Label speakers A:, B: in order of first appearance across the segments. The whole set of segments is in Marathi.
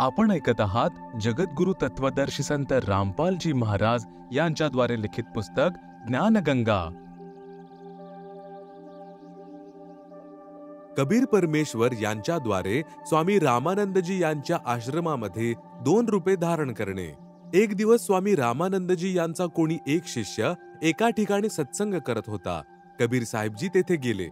A: आपण ऐकत आहात जगद्गुरु तत्वदर्शी संत रामपालजी महाराज यांच्याद्वारे लिखित पुस्तक ज्ञानगंगा।
B: कबीर परमेश्वर यांच्याद्वारे स्वामी रामानंदजी यांच्या आश्रमामध्ये 2 रुपये धारण करणे। एक दिवस स्वामी रामानंदजी यांचा कोणी एक शिष्य एका ठिकाणी सत्संग करत होता। कबीर साहेबजी तेथे गेले।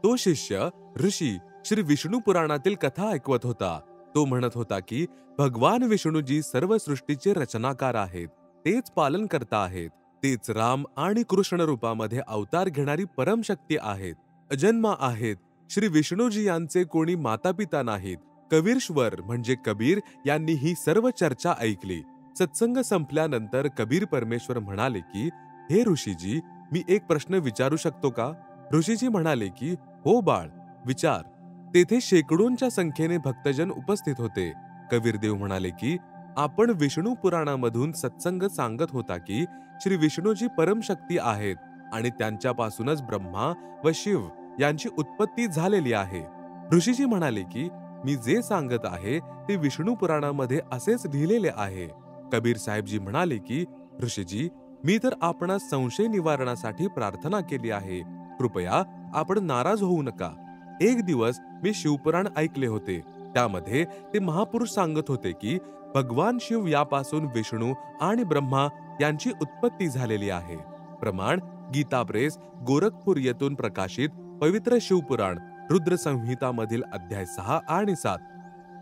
B: तो शिष्य ऋषी श्री विष्णू पुराणातील कथा ऐकवत होता। तो म्हणत होता की भगवान विष्णूजी सर्व सृष्टीचे रचनाकार आहेत, तेच पालन करता आहेत, तेच राम आणि कृष्ण रूपामध्ये अवतार घेणारी परमशक्ती आहेत, अजन्मा आहेत। श्री विष्णूजी यांचे कोणी मातापिता नाहीत। कबीरेश्वर म्हणजे कबीर यांनी ही सर्व चर्चा ऐकली। सत्संग संपल्यानंतर कबीर परमेश्वर म्हणाले की हे ऋषीजी, मी एक प्रश्न विचारू शकतो का? ऋषीजी म्हणाले की हो बाळ, विचार। तेथे शेकडोंच्या संख्येने भक्तजन उपस्थित होते। कबीरदेव म्हणाले की आपण विष्णू पुराणामधून सत्संग सांगत होता की श्री विष्णूजी परमशक्ती आहेत आणि त्यांच्यापासूनच ब्रह्मा व शिव यांची उत्पत्ती झालेली आहे। ऋषीजी म्हणाले की मी जे सांगत आहे ते विष्णू पुराणामध्ये असेच लिहिलेले आहे। कबीर साहेबजी म्हणाले की ऋषीजी, मी तर आपणास संशय निवारणासाठी प्रार्थना केली आहे, कृपया आपण नाराज होऊ नका। एक दिवस मी शिवपुराण ऐकले होते। त्यामध्ये ते महापुरुष सांगत होते की भगवान शिव यापासून विष्णू आणि ब्रह्मा यांची उत्पत्ती झालेली आहे। प्रमाण गीता प्रेस गोरखपूर येथून प्रकाशित पवित्र शिवपुराण रुद्र संहिता मधील अध्याय 6 आणि 7।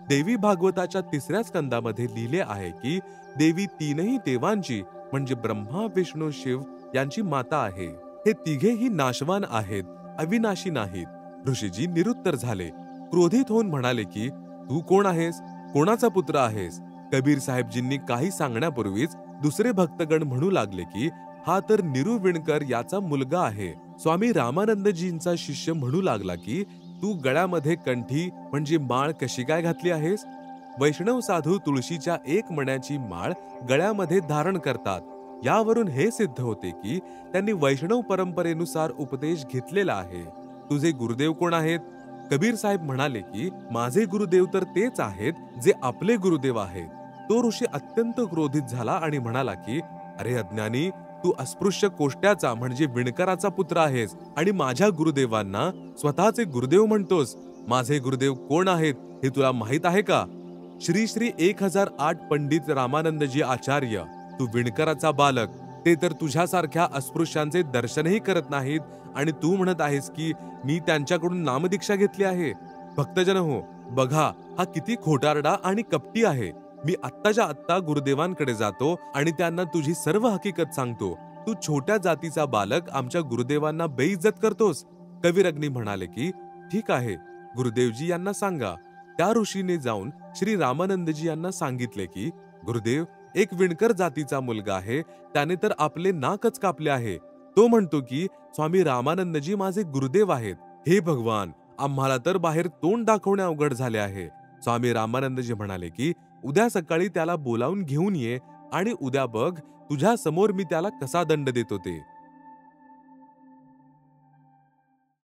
B: देवी भागवताच्या 3ऱ्या स्कंदामध्ये लिहिले आहे की देवी तीनही देवांची म्हणजे ब्रह्मा विष्णू शिव यांची माता आहे। हे तिघेही नाशवान आहेत, अविनाशी नाहीत। ऋषीजी निरुत्तर झाले। क्रोधित होऊन म्हणाले की तू कोण आहेस, कोणाचा पुत्र आहेस? कबीर साहेबजींनी काही सांगण्यापूर्वीच दुसरे भक्तगण म्हणू लागले की हा तर निरू विणकर याचा मुलगा आहे। स्वामी रामानंदजींचा शिष्य म्हणू लागला की तू गळ्यामध्ये कंठी म्हणजे माळ कशी काय घातली आहेस? वैष्णव साधू तुळशीच्या 1 मण्याची माळ गळ्यामध्ये धारण करतात। यावरून हे सिद्ध होते की त्यांनी वैष्णव परंपरेनुसार उपदेश घेतलेला आहे। तुझे गुरुदेव कोण आहेत? कबीर साहेब म्हणाले की माझे गुरुदेव तर तेच आहेत जे आपले गुरुदेव आहेत। तो ऋषी अत्यंत क्रोधित झाला आणि म्हणाला की अरे अज्ञानी, तू अस्पृश्य कोष्ट्याचा म्हणजे विणकराचा पुत्र आहेस आणि माझ्या गुरुदेवांना स्वतःचे गुरुदेव म्हणतोस। माझे गुरुदेव कोण आहेत हे तुला माहित आहे का? श्री श्री 1008 पंडित रामानंदजी आचार्य। तू विणकराचा बालक, ते तर तुझ्यासारख्या अस्पृश्यांचे दर्शनही करत नाहीत आणि तू म्हणत आहेस की मी त्यांच्याकडून नामदीक्षा घेतली आहे। भक्तजन हो, बघा हा किती खोटारडा आणि कपटी आहे। मी आत्ताच्या आत्ता गुरुदेवांकडे जातो आणि त्यांना तुझी सर्व हकीकत सांगतो। तू छोट्या जातीचा बालक आमच्या गुरुदेवांना बेइज्जत करतोस। कबीर अग्नी म्हणाले की ठीक आहे, गुरुदेवजी यांना सांगा। त्या ऋषीने जाऊन श्री रामानंदजी यांना सांगितले की गुरुदेव, एक विणकर जातीचा मुलगा आहे, त्याने तर आपले नाकच कापले आहे। तो म्हणतो की स्वामी रामानंदजी माझे गुरुदेव आहेत। हे भगवान, आम्हाला तर बाहेर तोंड दाखवणे अवघड झाले आहे। स्वामी रामानंदजी म्हणाले की उद्या सकाळी त्याला बोलावून घेऊन ये आणि उद्या बघ तुझ्या समोर मी त्याला कसा दंड देतो ते।